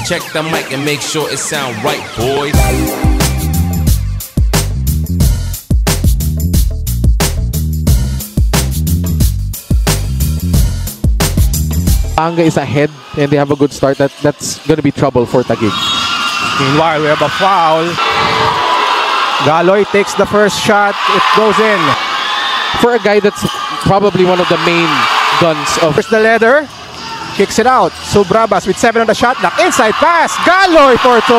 Check the mic and make sure it sound right, boys. Pampanga is ahead and they have a good start. That's going to be trouble for Taguig. Meanwhile, we have a foul. Galoy takes the first shot. It goes in. For a guy that's probably one of the main guns of... First the leather. Kicks it out. Subrabas with 7 on the shot clock. Inside pass. Galoy for 2.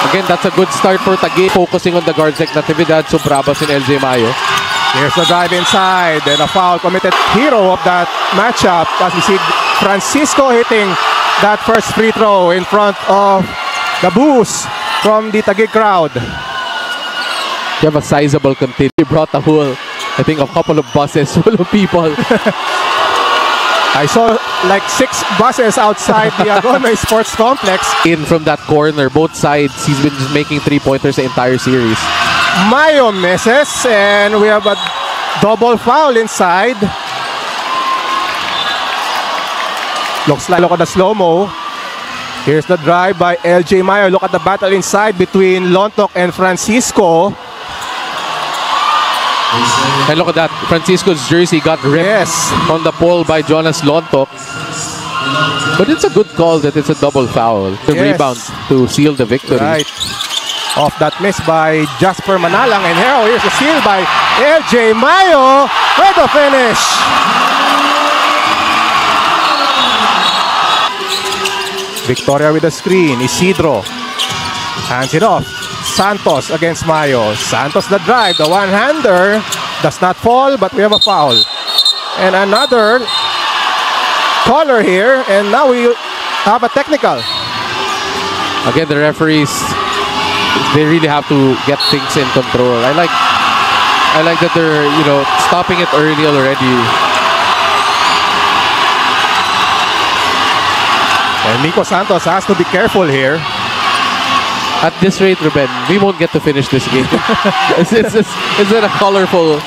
Again, that's a good start for Taguig. Focusing on the guards like Natividad, Subrabas, and LJ Mayo. Here's the drive inside. And a foul committed. Hero of that matchup. As we see Francisco hitting that first free throw in front of the boos from the Taguig crowd. You have a sizable contingent. He brought a whole, I think, a couple of buses full of people. I saw like 6 buses outside the Agone Sports Complex. In from that corner, both sides, he's been just making 3-pointers the entire series. Mayo misses, and we have a double foul inside. Looks like, look at the slow-mo. Here's the drive by LJ Mayo. Look at the battle inside between Lontok and Francisco. And look at that. Francisco's jersey got ripped on the pole by Jonas Lontok. But it's a good call that it's a double foul. The rebound to seal the victory. Right. Off that miss by Jasper Manalang. And here's the steal by LJ Mayo for the finish. Victoria with the screen. Isidro hands it off. Santos against Mayo. Santos the drive. The one-hander does not fall, but we have a foul. And another caller here. And now we have a technical. Again, the referees, they really have to get things in control. I like that they're, stopping it early already. And Nico Santos has to be careful here. At this rate, Ruben, we won't get to finish this game. It's not a colorful.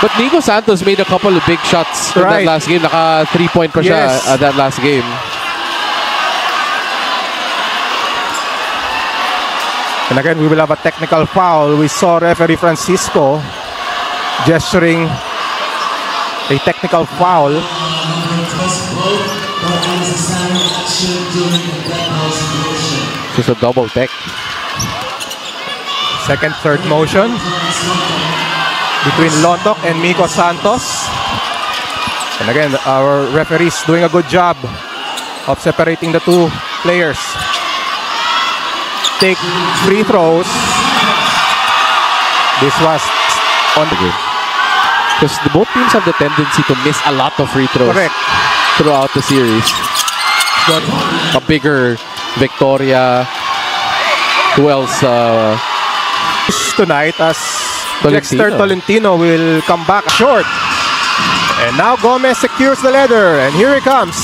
But Nico Santos made a couple of big shots in that last game. Naka 3-point pa siya at that last game. And again, we will have a technical foul. We saw referee Francisco gesturing a technical foul. Just a double tech. Second, third motion between Lontok and Miko Santos. And again, our referees doing a good job of separating the two players. Take free throws. This was on the game. Because both teams have the tendency to miss a lot of free throws throughout the series. A bigger Victoria. Who else? Tonight as Dexter Tolentino will come back short. And now Gomez secures the leather. And here he comes.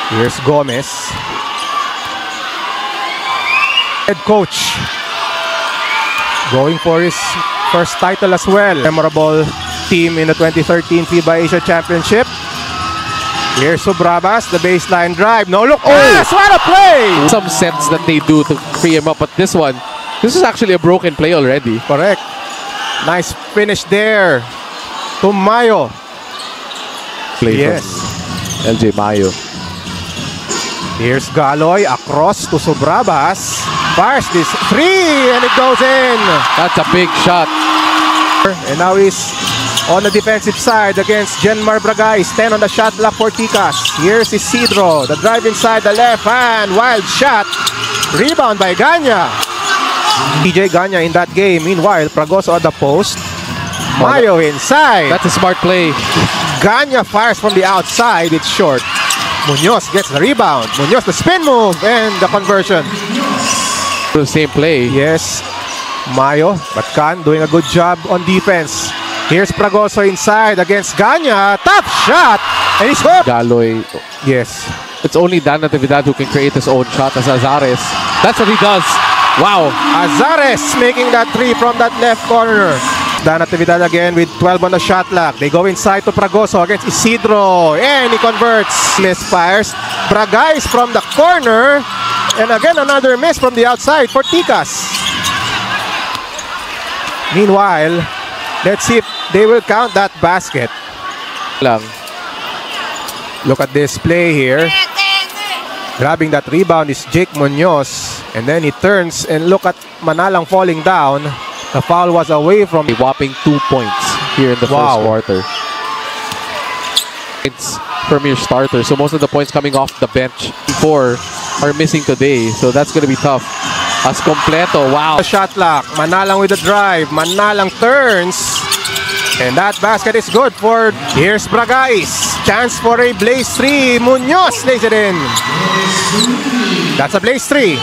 Here's Gomez. Head coach. Going for his first title as well. Memorable team in the 2013 FIBA Asia Championship. Here's Subrabas, the baseline drive. No look. Yes, what a play! Some sets that they do to free him up, but this is actually a broken play already. Correct. Nice finish there to Mayo. Play from LJ Mayo. Here's Galoy across to Subrabas. Fires this 3 and it goes in. That's a big shot. And now he's on the defensive side against Genmar Bragais. 10 on the shot clock for Ticas. Here's Isidro. The drive inside the left hand. Wild shot. Rebound by Ganya. TJ Ganya in that game. Meanwhile, Fragoso at the post. Mayo inside. That's a smart play. Ganya fires from the outside. It's short. Munoz gets the rebound. Munoz the spin move and the conversion. The same play. Yes. Mayo, but Khan doing a good job on defense. Here's Fragoso inside against Ganya. Top shot. And he's hooked. Galoy. Yes. It's only Dan Natividad who can create his own shot as Azares. That's what he does. Wow. Azares making that 3 from that left corner. Dan Natividad again with 12 on the shot clock. They go inside to Fragoso against Isidro. And he converts. Misfires. Bragais from the corner. And again, another miss from the outside for Tikas. Meanwhile, let's see if they will count that basket. Lang. Look at this play here. Grabbing that rebound is Jake Munoz. And then he turns and look at Manalang falling down. The foul was away from... A whopping 2 points here in the first quarter. It's from your starter. So most of the points coming off the bench. 4 are missing today. So that's going to be tough. As completo. Wow. Shot clock. Manalang with the drive. Manalang turns. And that basket is good for... Here's Bragais. Chance for a Blaze 3. Munoz lays it in. That's a Blaze 3.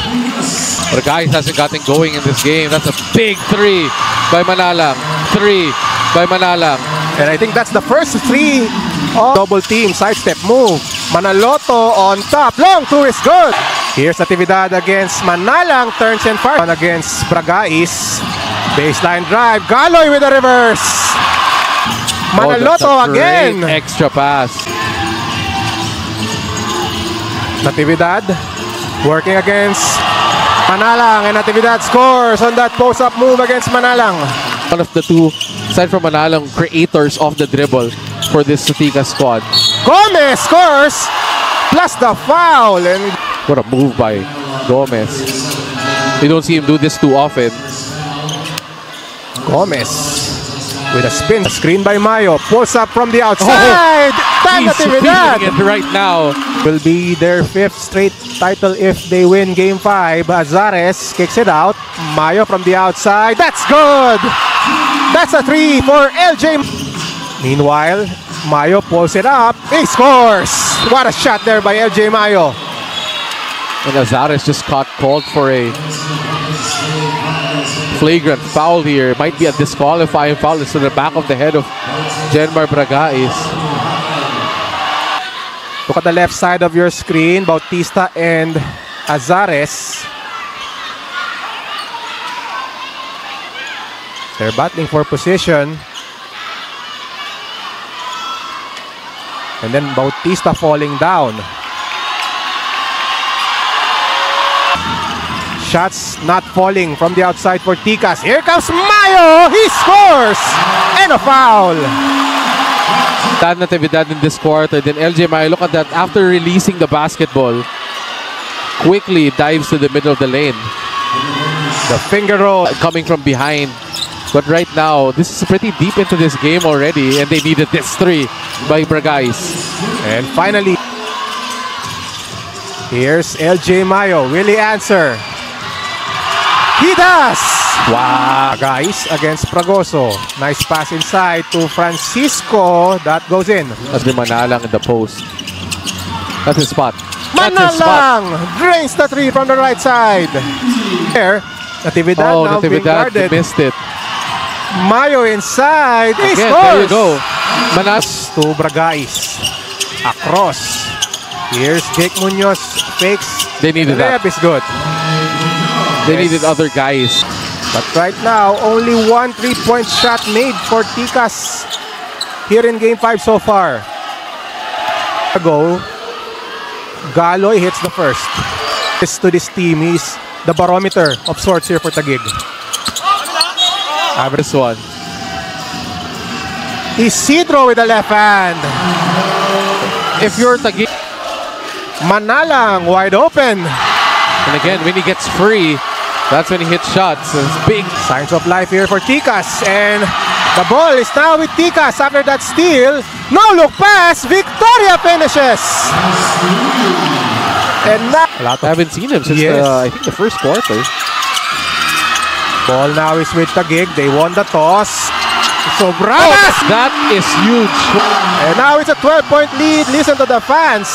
Bragais hasn't gotten going in this game. That's a big 3 by Manalang. 3 by Manalang. And I think that's the first 3 of double team sidestep move. Manaloto on top. Long 2 is good. Here's Natividad against Manalang. Turns and fires against Bragais. Baseline drive. Galoy with a reverse. Manaloto again. Extra pass. Natividad working against Manalang, and Natividad scores on that post-up move against Manalang. One of the two, aside from Manalang, creators of the dribble for this Tikas squad. Gomez scores plus the foul, and what a move by Gomez. You don't see him do this too often. Gomez with a spin. A screen by Mayo. Pulls up from the outside. He's feeling it right now. Will be their 5th straight title if they win Game 5. Azares kicks it out. Mayo from the outside. That's good. That's a 3 for LJ. Meanwhile, Mayo pulls it up. He scores. What a shot there by LJ Mayo. And Azares just called for a flagrant foul here. Might be a disqualifying foul. It's to the back of the head of Genmar Bragais. Look at the left side of your screen. Bautista and Azares. They're battling for position. And then Bautista falling down. Shots not falling from the outside for Tikas. Here comes Mayo. He scores. And a foul. Dan Natividad in this quarter. Then LJ Mayo, look at that. After releasing the basketball, quickly dives to the middle of the lane. The finger roll. Coming from behind. But right now, this is pretty deep into this game already. And they needed this 3 by Bragais. And finally, here's LJ Mayo. Will he answer? He does! Wow! Guys, against Fragoso. Nice pass inside to Francisco. That goes in. That's the Manalang in the post. That's his spot. Manalang drains the 3 from the right side. There, Natividad now being guarded. Missed it. Mayo inside. He Again, scores! there you go. Manas to Bragais. Across. Here's Jake Munoz. Fakes. They needed that. The layup is good. They needed other guys. But right now, only 1 3-point shot made for Tikas here in Game 5 so far. Galoy hits the first. To this team, he's the barometer of sorts here for Taguig. This one. Isidro with the left hand. If you're Taguig, Manalang wide open. and again, when he gets free, that's when he hits shots. It's big. Signs of life here for Tikas. And the ball is now with Tikas after that steal. No look pass. Victoria finishes. And now, I haven't seen him since I think the first quarter. Ball now is with Taguig. They won the toss. So that is huge. And now it's a 12-point lead. Listen to the fans.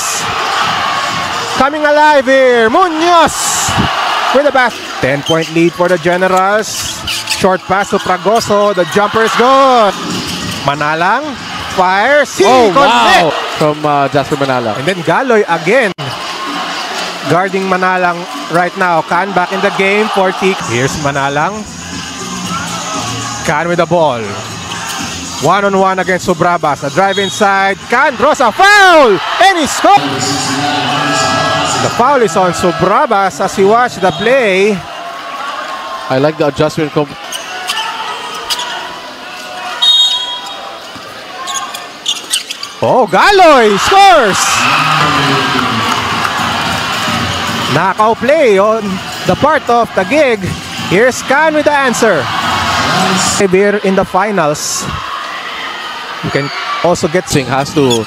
Coming alive here. Munoz with the basket. 10-point lead for the Generals. Short pass to Fragoso. The jumper is good. Manalang fires. Wow. From Jasper Manalang. And then Galoy again. Guarding Manalang right now. Can back in the game for Tik. Here's Manalang. Can with the ball. One-on-one against Subrabas. A drive inside. Can draws a foul! And he scores! The foul is on Subrabas as he watched the play. I like the adjustment. Oh, Galoy scores! Knockout play on the part of the gig. Here's Can with the answer. Here in the finals, you can also get... Singh has to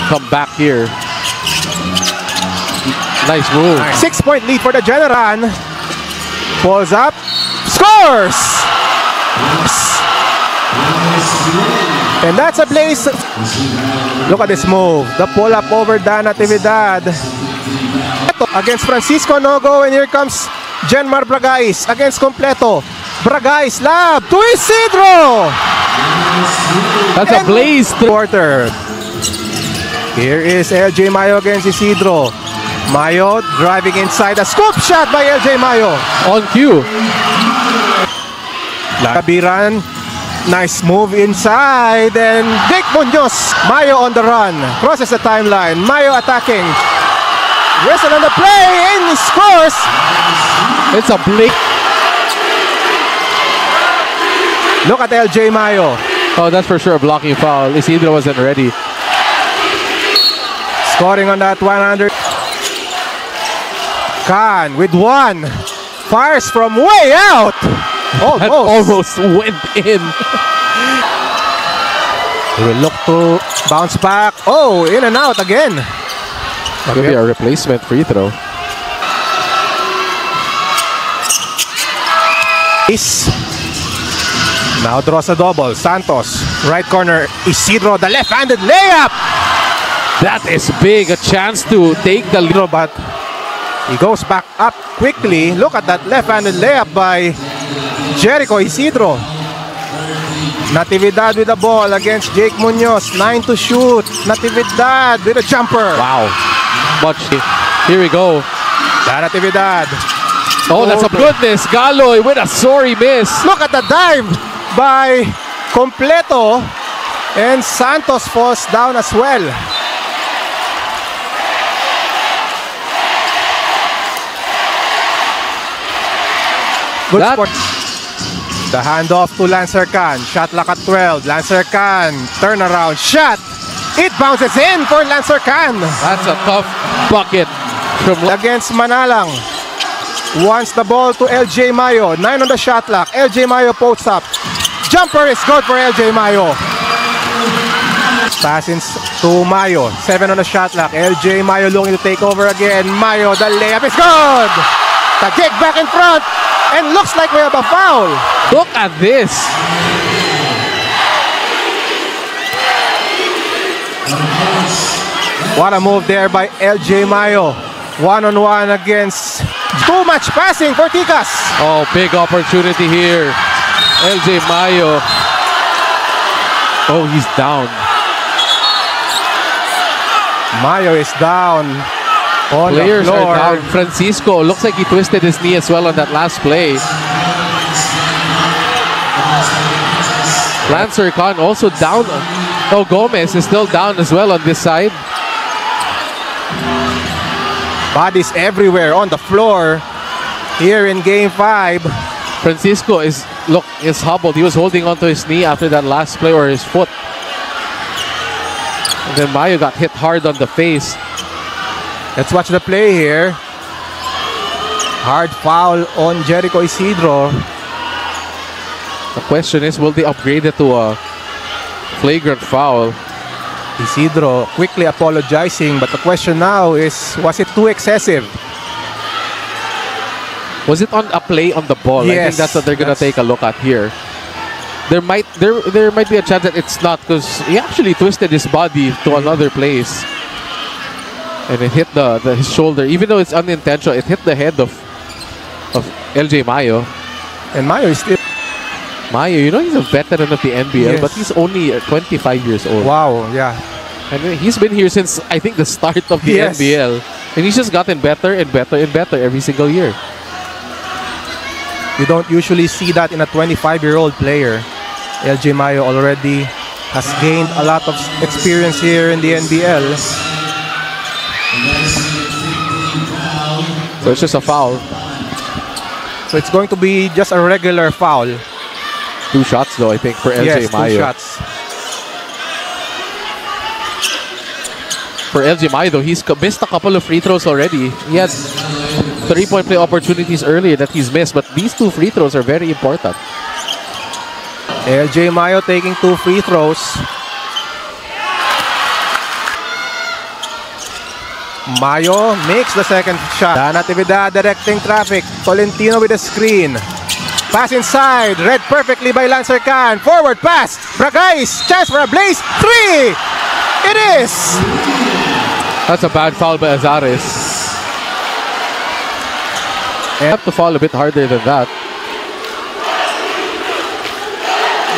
come back here. Nice move. 6-point lead for the General. Pulls up, scores! And that's a blaze. Look at this move. The pull up over Dan Natividad. Against Francisco Nogo, and here comes Jenmar Bragais against Completo. Bragais lab to Isidro. That's a blaze. Quarter. Here is LJ Mayo against Isidro. Mayo driving inside. A scoop shot by LJ Mayo. On cue. Kabiran. Nice move inside. And Dick Munoz. Mayo on the run. Crosses the timeline. Mayo attacking. Whistle on the play. And he scores. It's a blink. Look at LJ Mayo. Oh, that's for sure a blocking foul. Isidro wasn't ready. Scoring on that 100. Can with one. Fires from way out. That almost went in. He will look to bounce back. Oh, in and out again. Could be a replacement free throw. Now draws a double. Santos, right corner. Isidro, the left-handed layup. That is big. A chance to take the lead. But he goes back up quickly. Look at that left-handed layup by Jericho Isidro. Natividad with the ball against Jake Munoz. 9 to shoot. Natividad with a jumper. Wow. Much. Here we go. Natividad. Oh, that's a goodness. Galoy with a sorry miss. Look at the dive by Completo. And Santos falls down as well. Good sport. The handoff to Lancer Can. Shot clock at 12. Lancer Can. Turnaround shot. It bounces in for Lancer Can. That's a tough bucket. Against Manalang. Wants the ball to LJ Mayo. 9 on the shot clock. LJ Mayo posts up. Jumper is good for LJ Mayo. Passing to Mayo. 7 on the shot clock. LJ Mayo looking to take over again. Mayo, the layup is good. The kick back in front. And looks like we have a foul. Look at this. What a move there by LJ Mayo. One-on-one against... Too much passing for Ticas. Oh, big opportunity here. LJ Mayo. Oh, he's down. Mayo is down. On Players the floor. are down. Francisco looks like he twisted his knee as well on that last play. Lancer Can also down. Oh, Gomez is still down as well on this side. Bodies everywhere on the floor here in Game 5. Francisco is hobbled. He was holding onto his knee after that last play, or his foot. And then Mayo got hit hard on the face. Let's watch the play here. Hard foul on Jericho Isidro. The question is, will they upgrade it to a flagrant foul? Isidro quickly apologizing, but the question now is, was it too excessive? Was it on a play on the ball? Yes, I think that's what they're gonna take a look at here. There might be a chance that it's not, because he actually twisted his body to another place. And it hit his shoulder. Even though it's unintentional, it hit the head of LJ Mayo. And Mayo is still... Mayo, you know, he's a veteran of the NBL, but he's only 25 years old. Wow, yeah. And he's been here since, I think, the start of the NBL. And he's just gotten better and better and better every single year. You don't usually see that in a 25-year-old player. LJ Mayo already has gained a lot of experience here in the NBL. So it's just a foul. So it's going to be just a regular foul. 2 shots though, I think, for LJ Yes, 2 Mayo. shots. For LJ Mayo though, he's missed a couple of free throws already. He had 3-point play opportunities earlier that he's missed, but these 2 free throws are very important. LJ Mayo taking 2 free throws. Mayo makes the second shot. Dan Natividad directing traffic. Tolentino with a screen. Pass inside. Read perfectly by Lancer Khan. Forward pass. Bragais. Chance for a blaze. 3. It is. That's a bad foul by Azares. Have to foul a bit harder than that.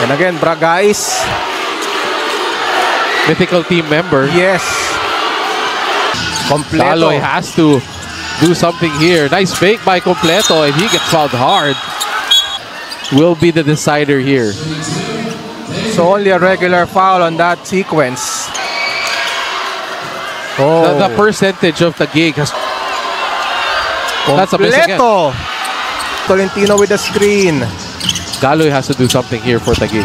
And again, Bragais. Mythical team member. Yes. Completo. Galoy has to do something here. Nice fake by Completo, and he gets fouled hard. Will be the decider here. So only a regular foul on that sequence. Oh. The percentage of the gig has... That's a miss again. Completo. Tolentino with the screen. Galoy has to do something here for the gig.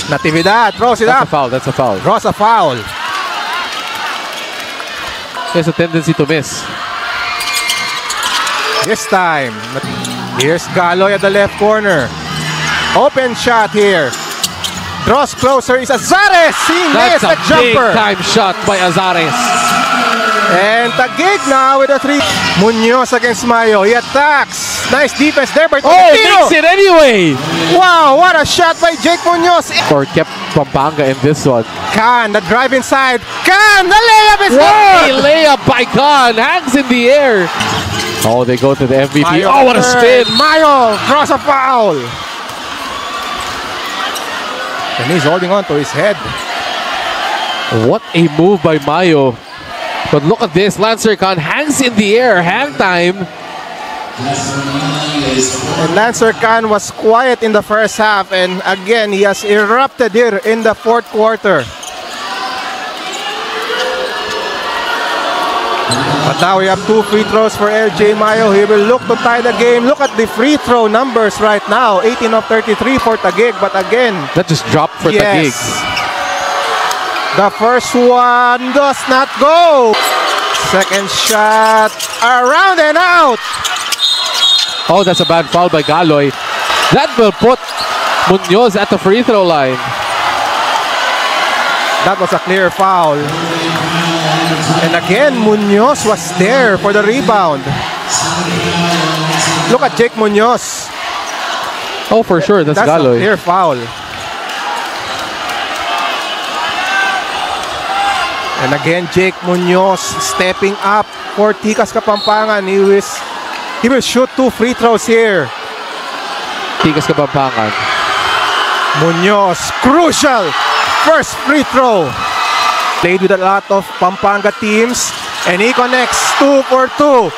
Natividad throws it That's a up. foul, that's a foul. Draws a foul. He has a tendency to miss. This time, here's Galoy at the left corner. Open shot here. Draws closer is Azares. He That's missed a the jumper. big time shot by Azares. And Taguig now with a 3. Munoz against Mayo. He attacks. Nice defense there by Oh, Tolentino. makes it anyway! Wow, what a shot by Jake Munoz. Or kept Pampanga in this one. Khan, the drive inside. Khan, the layup is A good. layup by Khan. Hangs in the air. Oh, they go to the MVP. Mayo Oh, what a return. spin. Mayo draws a foul. And he's holding on to his head. What a move by Mayo. But look at this. Lancer Khan hangs in the air. Hang time. And Lancer Khan was quiet in the first half, and again he has erupted here in the fourth quarter. But now we have 2 free throws for LJ Mayo. He will look to tie the game. Look at the free throw numbers right now. 18 of 33 for Taguig, but again, That just dropped for Taguig. the first one does not go. Second shot around and out. Oh, that's a bad foul by Galoy. That will put Munoz at the free throw line. That was a clear foul. And again, Munoz was there for the rebound. Look at Jake Munoz. Oh, for sure. That's a Galoy. clear foul. And again, Jake Munoz stepping up for Tikas Kapampangan. He will shoot 2 free throws here. Tikas Kapampangan. Munoz, crucial first free throw. Played with a lot of Pampanga teams, and he connects 2 for 2.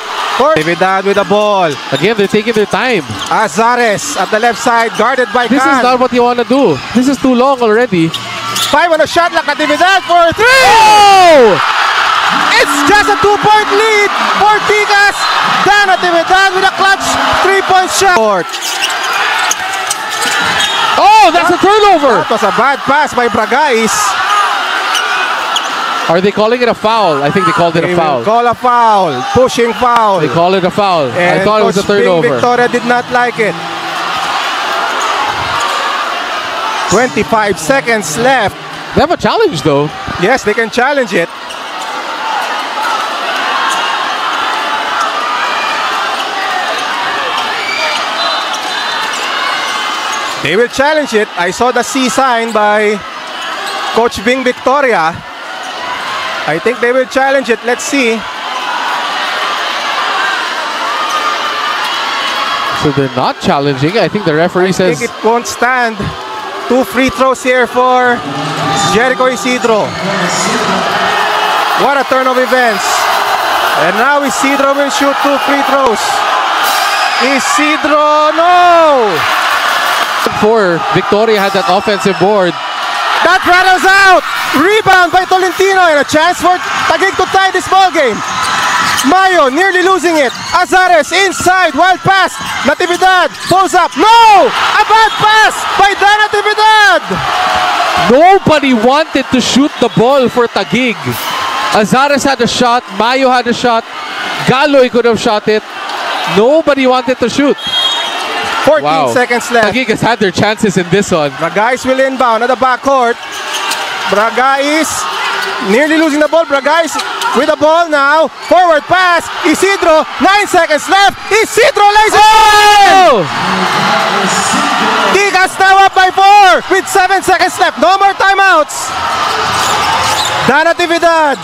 Natividad with the ball. Again, they're taking their time. Azares at the left side, guarded by This is Khan. not what you want to do. This is too long already. 5 on the shot clock. Natividad for 3. Oh! It's just a 2-point lead for Tikas. Dan Natividad with a clutch 3-point shot. Oh, that's a turnover. That was a bad pass by Bragais. Are they calling it a foul? I think they called it They a will foul. call a foul, pushing foul. They call it a foul. I And thought it was a Coach Bing turnover. Victoria did not like it. 25 seconds left. They have a challenge though. Yes, they can challenge it. They will challenge it. I saw the C sign by Coach Bing Victoria. I think they will challenge it. Let's see. So they're not challenging. I think the referee I says think it won't stand. 2 free throws here for Jericho Isidro. What a turn of events. And now Isidro will shoot 2 free throws. Isidro, no! For Victoria had that offensive board. That rattles out! Rebound by Tolentino and a chance for Taguig to tie this ball game. Mayo nearly losing it. Azares inside, wild pass. Natividad pulls up. No! A bad pass by Dan Natividad! Nobody wanted to shoot the ball for Taguig. Azares had a shot. Mayo had a shot. Galoy could have shot it. Nobody wanted to shoot. 14 seconds left. Taguig has had their chances in this one. Bragais will inbound at the backcourt. Bragais nearly losing the ball. Bragais with the ball now. Forward pass. Isidro. 9 seconds left. Isidro lays it in! Tigas now up by 4 with 7 seconds left. No more timeouts. Dan Natividad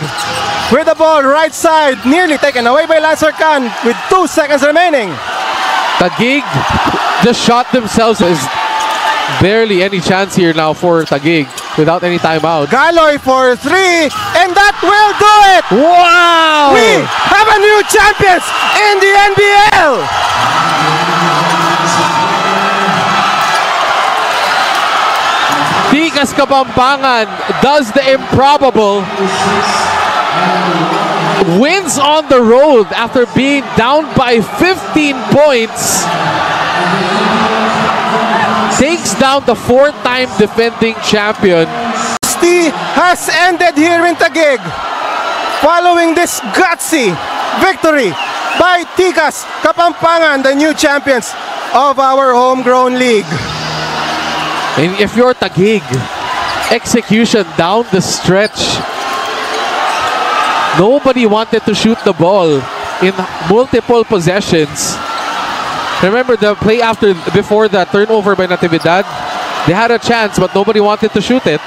with the ball right side. Nearly taken away by Lancer Khan with 2 seconds remaining. Taguig just shot themselves. There's barely any chance here now for Taguig without any timeout. Galoy for 3, and that will do it! Wow! We have a new champions in the NBL! Tigas Kapampangan does the improbable. Wins on the road after being down by 15 points. Takes down the 4-time defending champion. Has ended here in Taguig following this gutsy victory by Tigas Kapampangan, the new champions of our homegrown league. And if you're Taguig, execution down the stretch. Nobody wanted to shoot the ball in multiple possessions. Remember the play before the turnover by Natividad? They had a chance but nobody wanted to shoot it.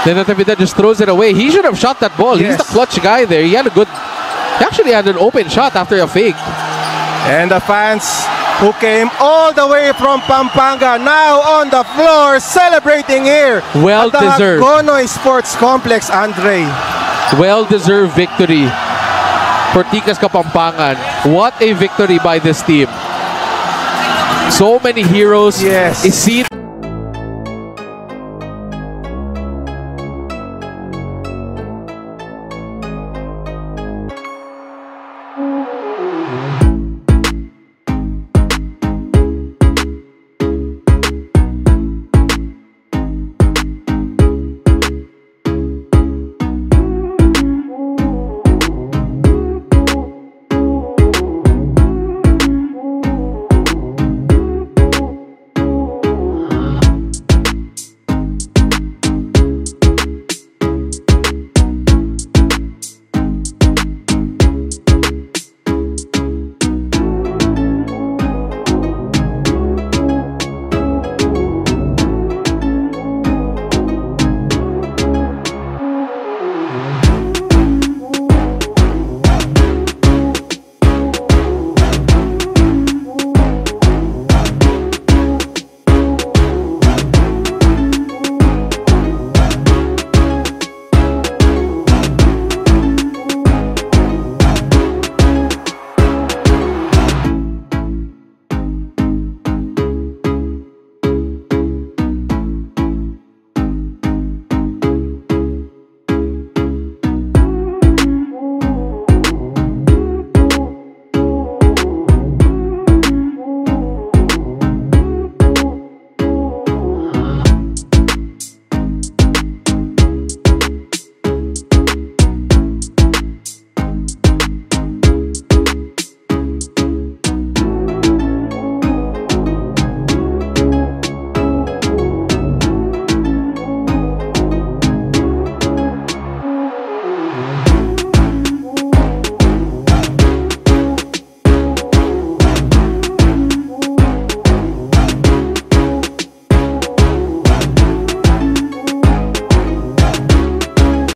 Then Natividad just throws it away. He should have shot that ball. Yes. He's the clutch guy there. He actually had an open shot after a fake. And the fans who came all the way from Pampanga now on the floor celebrating here Well at the deserved. Hagonoy Sports Complex, Andre. Well-deserved victory for Tigas Kapampangan. What a victory by this team. So many heroes. Yes. Isidro.